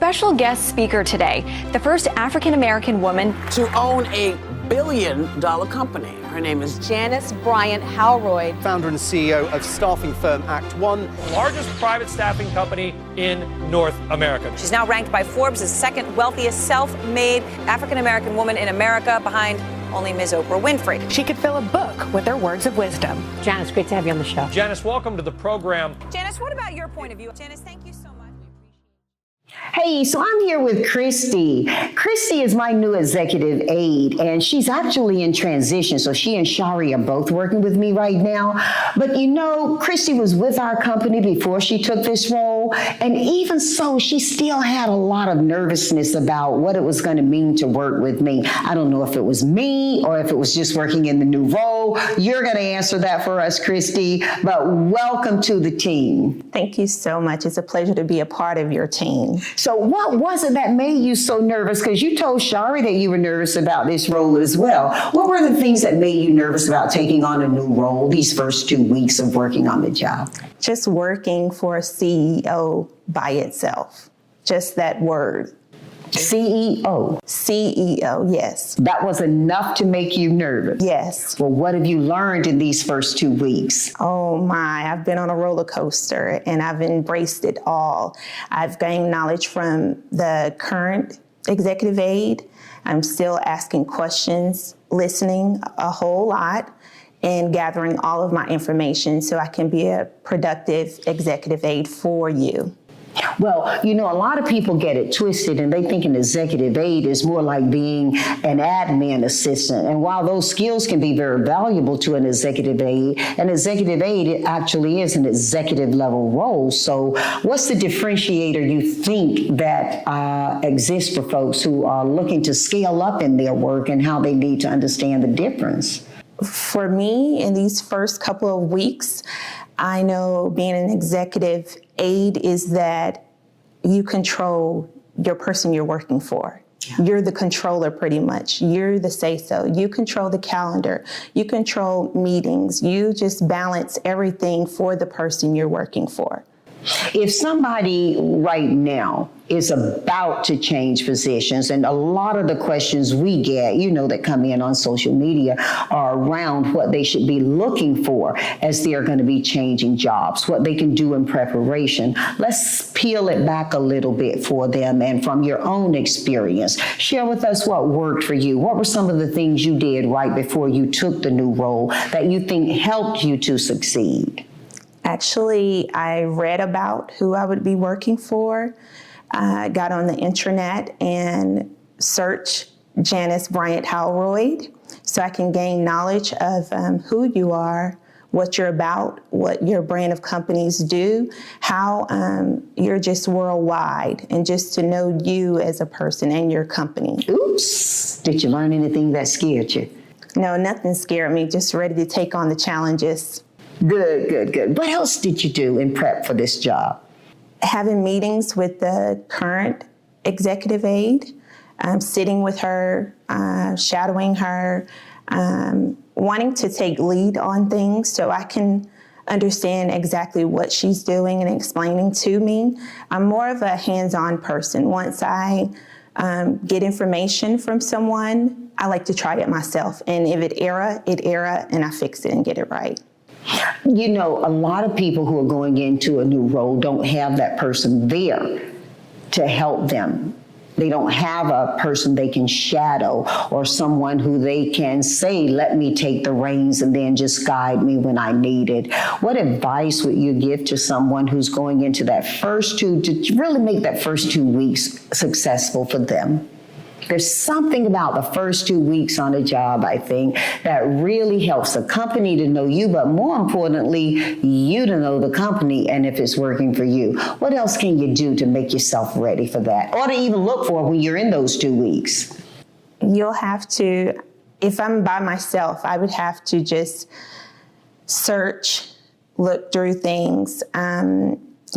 special guest speaker today, the first African-American woman to own a billion-dollar company. Her name is Janice Bryant Howroyd, founder and CEO of staffing firm Act One, the largest private staffing company in North America. She's now ranked by Forbes as second wealthiest self-made African-American woman in America, behind only Ms. Oprah Winfrey. She could fill a book with her words of wisdom. Janice, great to have you on the show. Janice, welcome to the program. Janice, what about your point of view? Janice, thank you so much. Hey, so I'm here with Kristie. Kristie is my new executive aide, and she's actually in transition. So she and Shari are both working with me right now. But you know, Kristie was with our company before she took this role. And even so, she still had a lot of nervousness about what it was going to mean to work with me. I don't know if it was me or if it was just working in the new role. You're going to answer that for us, Kristie. But welcome to the team. Thank you so much. It's a pleasure to be a part of your team. So what was it that made you so nervous? Because you told Shari that you were nervous about this role as well. What were the things that made you nervous about taking on a new role these first 2 weeks of working on the job? Just working for a CEO by itself. Just that word. CEO. CEO, yes. That was enough to make you nervous? Yes. Well, what have you learned in these first 2 weeks? Oh my, I've been on a roller coaster and I've embraced it all. I've gained knowledge from the current executive aide. I'm still asking questions, listening a whole lot, and gathering all of my information so I can be a productive executive aide for you. Well, you know, a lot of people get it twisted and they think an executive aide is more like being an admin assistant. And while those skills can be very valuable to an executive aide it actually is an executive level role. So what's the differentiator you think that exists for folks who are looking to scale up in their work and how they need to understand the difference? For me, in these first couple of weeks, I know being an executive aide is that you control your person you're working for. Yeah. You're the controller pretty much. You're the say-so. You control the calendar. You control meetings. You just balance everything for the person you're working for. If somebody right now is about to change positions, and a lot of the questions we get, you know, that come in on social media are around what they should be looking for as they're going to be changing jobs, what they can do in preparation. Let's peel it back a little bit for them, and from your own experience, share with us what worked for you. What were some of the things you did right before you took the new role that you think helped you to succeed? Actually, I read about who I would be working for. I got on the internet and searched Janice Bryant Howroyd so I can gain knowledge of who you are, what you're about, what your brand of companies do, how you're just worldwide, and just to know you as a person and your company. Oops. Did you learn anything that scared you? No, nothing scared me, just ready to take on the challenges. Good. What else did you do in prep for this job? Having meetings with the current executive aide, sitting with her, shadowing her, wanting to take lead on things so I can understand exactly what she's doing and explaining to me. I'm more of a hands-on person. Once I get information from someone, I like to try it myself. And if it error, and I fix it and get it right. You know, a lot of people who are going into a new role don't have that person there to help them. They don't have a person they can shadow or someone who they can say, let me take the reins and then just guide me when I need it. What advice would you give to someone who's going into that to really make that first 2 weeks successful for them? There's something about the first 2 weeks on a job, I think, that really helps the company to know you, but more importantly, you to know the company and if it's working for you. What else can you do to make yourself ready for that, or to even look for when you're in those 2 weeks? You'll have to, if I'm by myself, I would have to just search, look through things,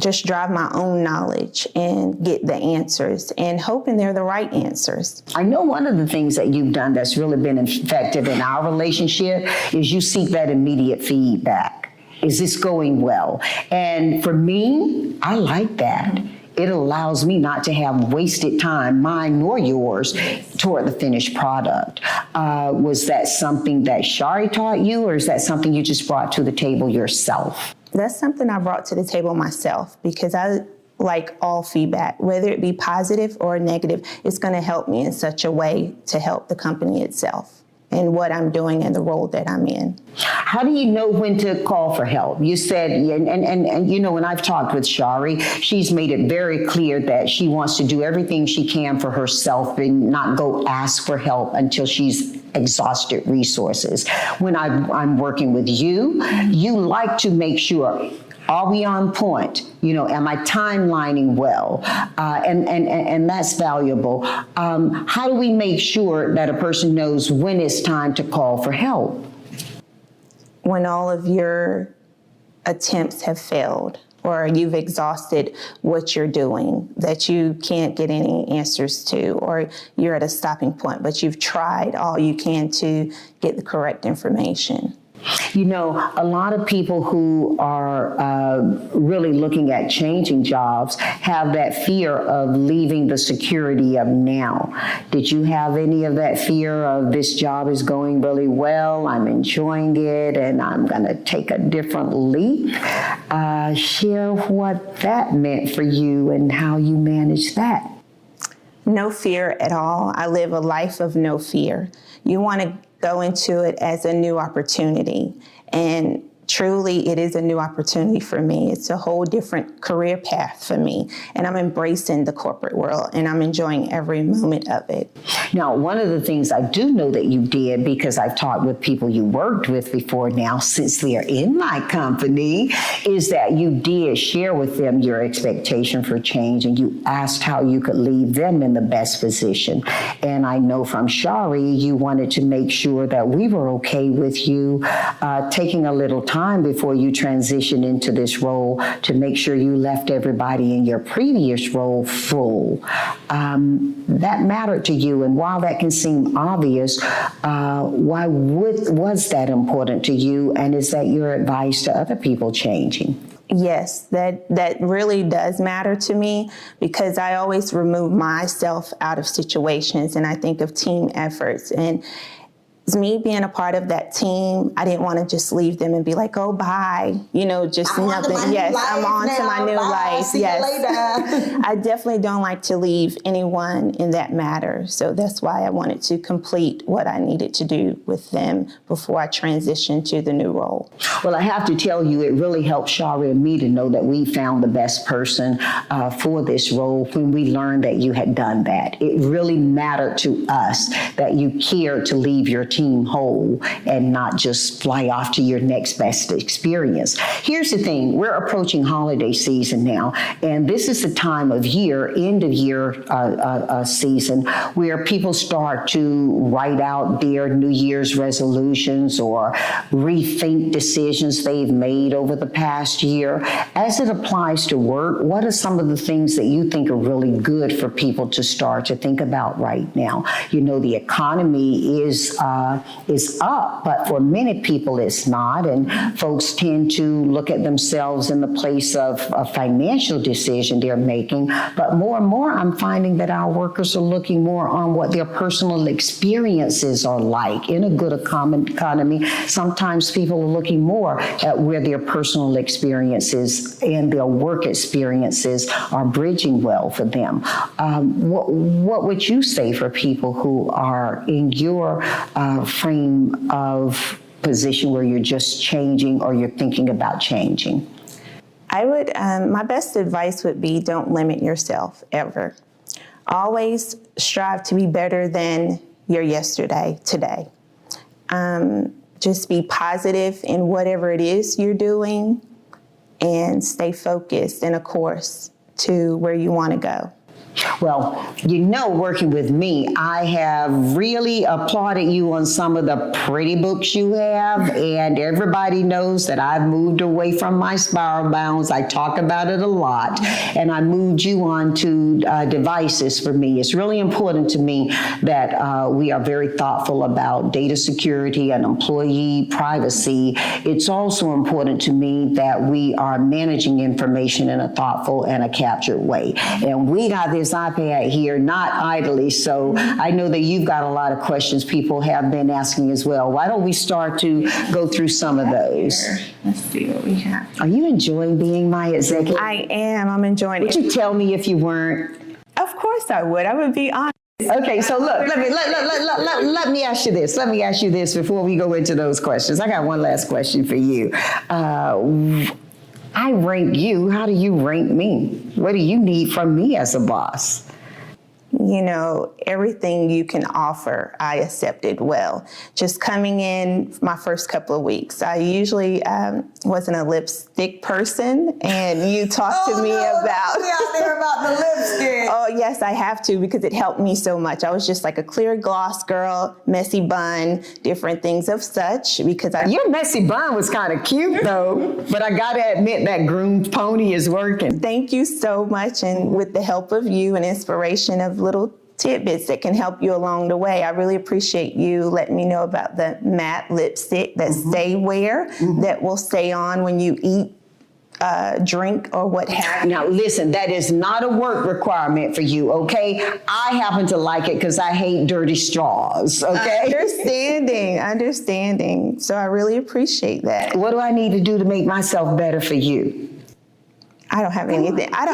just drive my own knowledge and get the answers and hoping they're the right answers. I know one of the things that you've done that's really been effective in our relationship is you seek that immediate feedback. Is this going well? And for me, I like that. It allows me not to have wasted time, mine nor yours, toward the finished product. Was that something that Shari taught you, or is that something you just brought to the table yourself? That's something I brought to the table myself, because I like all feedback, whether it be positive or negative. It's going to help me in such a way to help the company itself and what I'm doing and the role that I'm in. How do you know when to call for help? You said, and you know, when I've talked with Shari, she's made it very clear that she wants to do everything she can for herself and not go ask for help until she's exhausted resources. When I'm working with you, you like to make sure, are we on point? You know, am I timelining well? And that's valuable. How do we make sure that a person knows when it's time to call for help? When all of your attempts have failed, or you've exhausted what you're doing, that you can't get any answers to, or you're at a stopping point, but you've tried all you can to get the correct information. You know, a lot of people who are really looking at changing jobs have that fear of leaving the security of now. Did you have any of that fear of this job is going really well, I'm enjoying it, and I'm going to take a different leap? Share what that meant for you and how you managed that. No fear at all. I live a life of no fear. You want to go into it as a new opportunity. And truly, it is a new opportunity for me. It's a whole different career path for me. And I'm embracing the corporate world, and I'm enjoying every moment of it. Now, one of the things I do know that you did, because I've talked with people you worked with before now, since they're in my company, is that you did share with them your expectation for change, and you asked how you could leave them in the best position. And I know from Shari, you wanted to make sure that we were okay with you taking a little time before you transition into this role to make sure you left everybody in your previous role full. That mattered to you, and while that can seem obvious, why was that important to you, and is that your advice to other people changing? Yes, that really does matter to me, because I always remove myself out of situations, and I think of team efforts. And me being a part of that team, I didn't want to just leave them and be like, oh, bye, you know, just nothing. Yes, I'm on to my new life. Yes, I definitely don't like to leave anyone in that matter. So that's why I wanted to complete what I needed to do with them before I transitioned to the new role. Well, I have to tell you, it really helped Shari and me to know that we found the best person for this role when we learned that you had done that. It really mattered to us that you cared to leave your team whole and not just fly off to your next best experience. Here's the thing, we're approaching holiday season now, and this is the time of year, end of year season, where people start to write out their New Year's resolutions or rethink decisions they've made over the past year. As it applies to work, what are some of the things that you think are really good for people to start to think about right now? You know, the economy is up, but for many people it's not, and folks tend to look at themselves in the place of a financial decision they're making. But more and more, I'm finding that our workers are looking more on what their personal experiences are like. In a good economy, sometimes people are looking more at where their personal experiences and their work experiences are bridging well for them. What would you say for people who are in your frame of position where you're just changing or you're thinking about changing? I would, my best advice would be, don't limit yourself ever. Always strive to be better than your yesterday, today. Just be positive in whatever it is you're doing and stay focused and a course to where you want to go. Well, you know, working with me, I have really applauded you on some of the pretty books you have, and everybody knows that I've moved away from my spiral bounds. I talk about it a lot, and I moved you on to devices for me. It's really important to me that we are very thoughtful about data security and employee privacy. It's also important to me that we are managing information in a thoughtful and a captured way. And we got this iPad here, not idly, so I know that you've got a lot of questions people have been asking as well. Why don't we start to go through some of those? Let's see what we have. Are you enjoying being my executive? I am. I'm enjoying Would it. you tell me if you weren't? Of course I would. I would be honest. Okay, so look, let me ask you this. Let me ask you this before we go into those questions. I got one last question for you. I rank you. How do you rank me? What do you need from me as a boss? You know, everything you can offer, I accepted well. Just coming in my first couple of weeks, I usually wasn't a lipstick person, and you talked to me about. out there about the lipstick. Oh yes, I have to, because it helped me so much. I was just like a clear gloss girl, messy bun, different things of such. Because Your messy bun was kind of cute though, but I gotta admit that groomed pony is working. Thank you so much, and with the help of you and inspiration of little tidbits that can help you along the way. I really appreciate you letting me know about the matte lipstick that stay wear, that will stay on when you eat, drink, or what have you. Now listen, that is not a work requirement for you, okay? I happen to like it because I hate dirty straws, okay? Understanding. So I really appreciate that. What do I need to do to make myself better for you? I don't have anything. I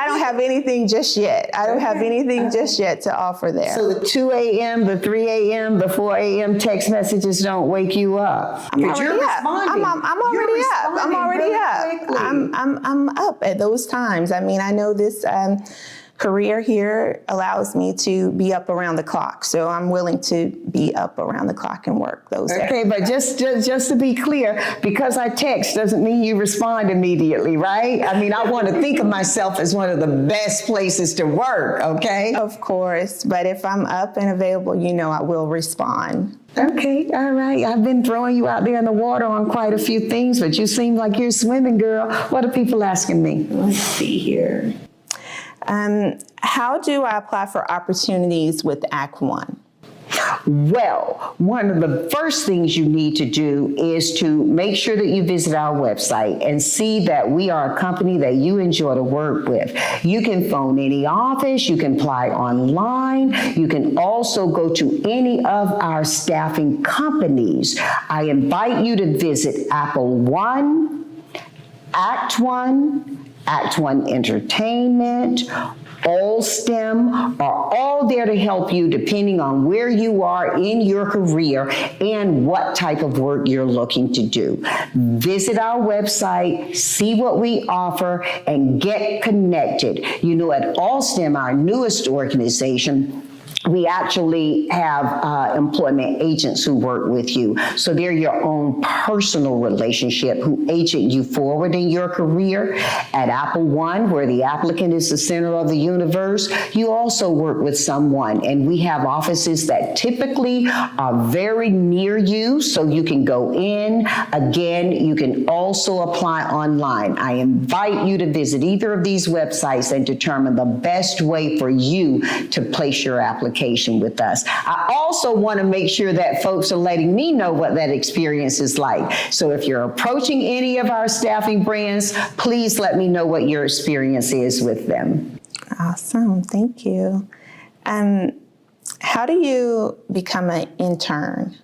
don't have anything just yet. I don't have anything just yet to offer there. So the 2 a.m., the 3 a.m., the 4 a.m. text messages don't wake you up. I'm already up. I'm already up. I'm up at those times. I mean, I know this career here allows me to be up around the clock, so I'm willing to be up around the clock and work those days. Okay, but just to be clear, because I text doesn't mean you respond immediately, right? I mean, I want to think of myself as one of the best places to work, okay? Of course, but if I'm up and available, you know I will respond. Okay, all right. I've been throwing you out there in the water on quite a few things, but you seem like you're swimming, girl. What are people asking me? Let's see here. How do I apply for opportunities with Act One? Well, one of the first things you need to do is to make sure that you visit our website and see that we are a company that you enjoy to work with. You can phone any office, you can apply online, you can also go to any of our staffing companies. I invite you to visit Apple One, Act One Entertainment, All STEM are all there to help you depending on where you are in your career and what type of work you're looking to do. Visit our website, see what we offer, and get connected. You know, at All STEM, our newest organization, we actually have employment agents who work with you. So they're your own personal relationship who agent you forward in your career. At Apple One, where the applicant is the center of the universe, you also work with someone. And we have offices that typically are very near you, so you can go in. Again, you can also apply online. I invite you to visit either of these websites and determine the best way for you to place your application with us. I also want to make sure that folks are letting me know what that experience is like. So if you're approaching any of our staffing brands, please let me know what your experience is with them. Awesome, thank you. How do you become an intern?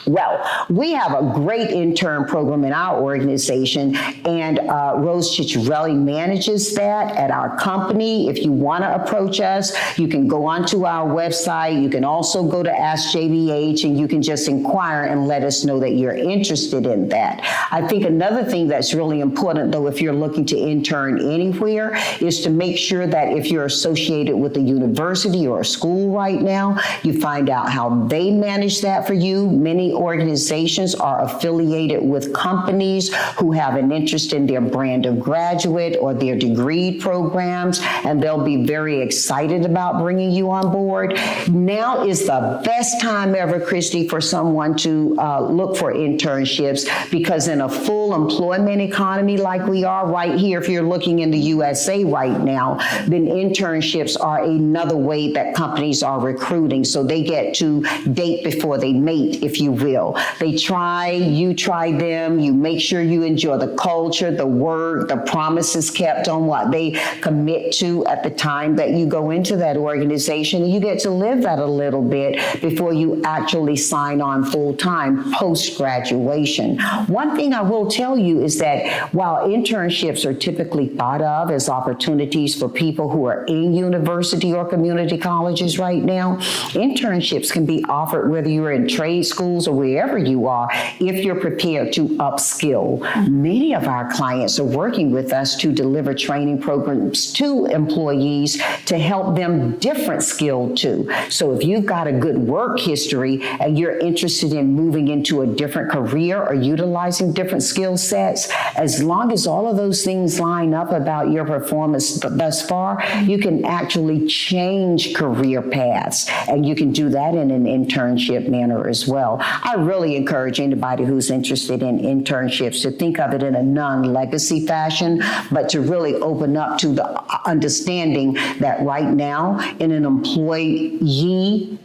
Well, we have a great intern program in our organization, and Rose Cicciarelli manages that at our company. If you want to approach us, you can go onto our website. You can also go to Ask JBH, and you can just inquire and let us know that you're interested in that. I think another thing that's really important, though, if you're looking to intern anywhere, is to make sure that if you're associated with a university or a school right now, you find out how they manage that for you. Many organizations are affiliated with companies who have an interest in their brand of graduate or their degree programs, and they'll be very excited about bringing you on board. Now is the best time ever, Kristie, for someone to look for internships, because in a full employment economy like we are right here, if you're looking in the USA right now, then internships are another way that companies are recruiting. So they get to date before they mate, if you will. They try, you try them, you make sure you enjoy the culture, the work, the promises kept on what they commit to at the time that you go into that organization, and you get to live that a little bit before you actually sign on full-time post-graduation. One thing I will tell you is that while internships are typically thought of as opportunities for people who are in university or community colleges right now, internships can be offered whether you're in trade schools or wherever you are, if you're prepared to upskill. Many of our clients are working with us to deliver training programs to employees to help them different skill too. So if you've got a good work history and you're interested in moving into a different career or utilizing different skill sets, as long as all of those things line up about your performance thus far, you can actually change career paths, and you can do that in an internship manner as well. I really encourage anybody who's interested in internships to think of it in a non-legacy fashion, but to really open up to the understanding that right now in an employee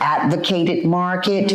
advocated market,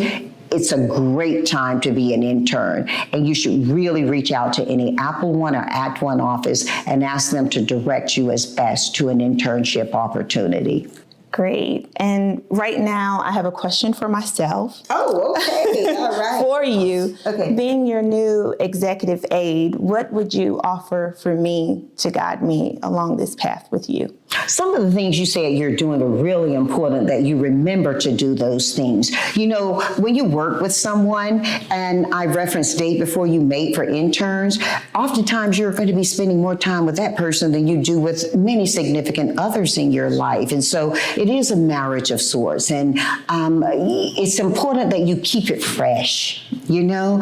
it's a great time to be an intern, and you should really reach out to any Apple One or Act One office and ask them to direct you as best to an internship opportunity. Great. And right now, I have a question for myself. Oh, okay. All right. For you. Okay. Being your new executive aide, what would you offer for me to guide me along this path with you? Some of the things you said you're doing are really important, that you remember to do those things. You know, when you work with someone, and I referenced date before you mate for interns, oftentimes you're going to be spending more time with that person than you do with many significant others in your life. And so it is a marriage of sorts. And it's important that you keep it fresh. You know,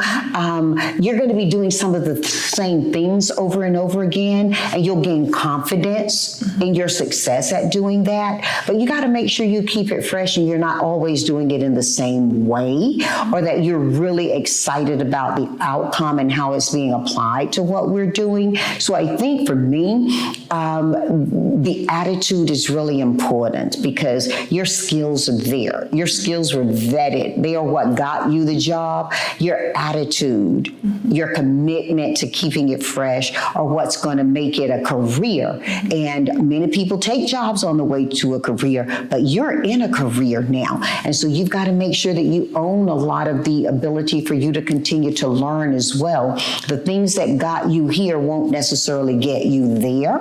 you're going to be doing some of the same things over and over again, and you'll gain confidence in your success at doing that. But you got to make sure you keep it fresh and you're not always doing it in the same way, or that you're really excited about the outcome and how it's being applied to what we're doing. So I think for me, the attitude is really important, because your skills are there. Your skills were vetted. They are what got you the job. Your attitude, your commitment to keeping it fresh are what's going to make it a career. And many people take jobs on the way to a career, but you're in a career now. And so you've got to make sure that you own a lot of the ability for you to continue to learn as well. The things that got you here won't necessarily get you there.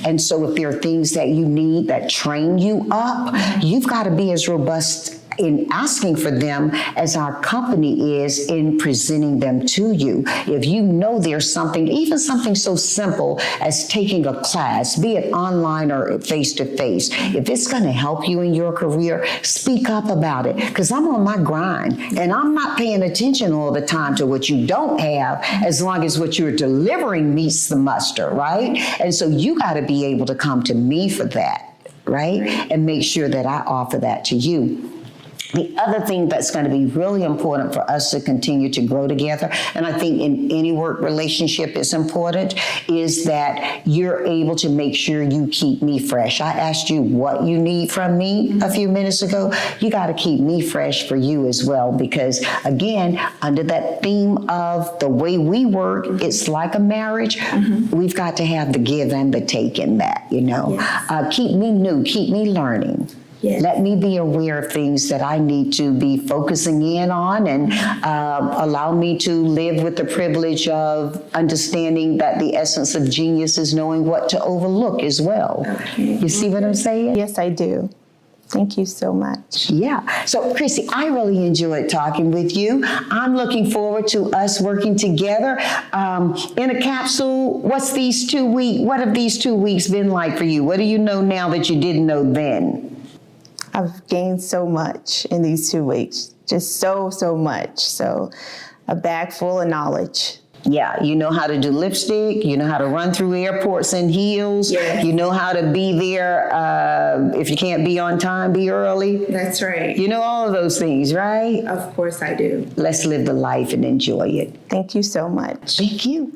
And so if there are things that you need that train you up, you've got to be as robust in asking for them as our company is in presenting them to you. If you know there's something, even something so simple as taking a class, be it online or face-to-face, if it's going to help you in your career, speak up about it, because I'm on my grind and I'm not paying attention all the time to what you don't have, as long as what you're delivering meets the muster, right? And so you got to be able to come to me for that, right? And make sure that I offer that to you. The other thing that's going to be really important for us to continue to grow together, and I think in any work relationship is important, is that you're able to make sure you keep me fresh. I asked you what you need from me a few minutes ago. You got to keep me fresh for you as well, because again, under that theme of the way we work, it's like a marriage. We've got to have the give and the take in that, you know. Yes. Keep me new, keep me learning. Yes. Let me be aware of things that I need to be focusing in on, and allow me to live with the privilege of understanding that the essence of genius is knowing what to overlook as well. Okay. You see what I'm saying? Yes, I do. Thank you so much. Yeah. So, Kristie, I really enjoyed talking with you. I'm looking forward to us working together. In a capsule, what have these 2 weeks been like for you? What do you know now that you didn't know then? I've gained so much in these 2 weeks, just so much. So a bag full of knowledge. Yeah, you know how to do lipstick, you know how to run through airports in heels, Yes. you know how to be there, if you can't be on time, be early. That's right. You know all of those things, right? Of course I do. Let's live the life and enjoy it. Thank you so much. Thank you.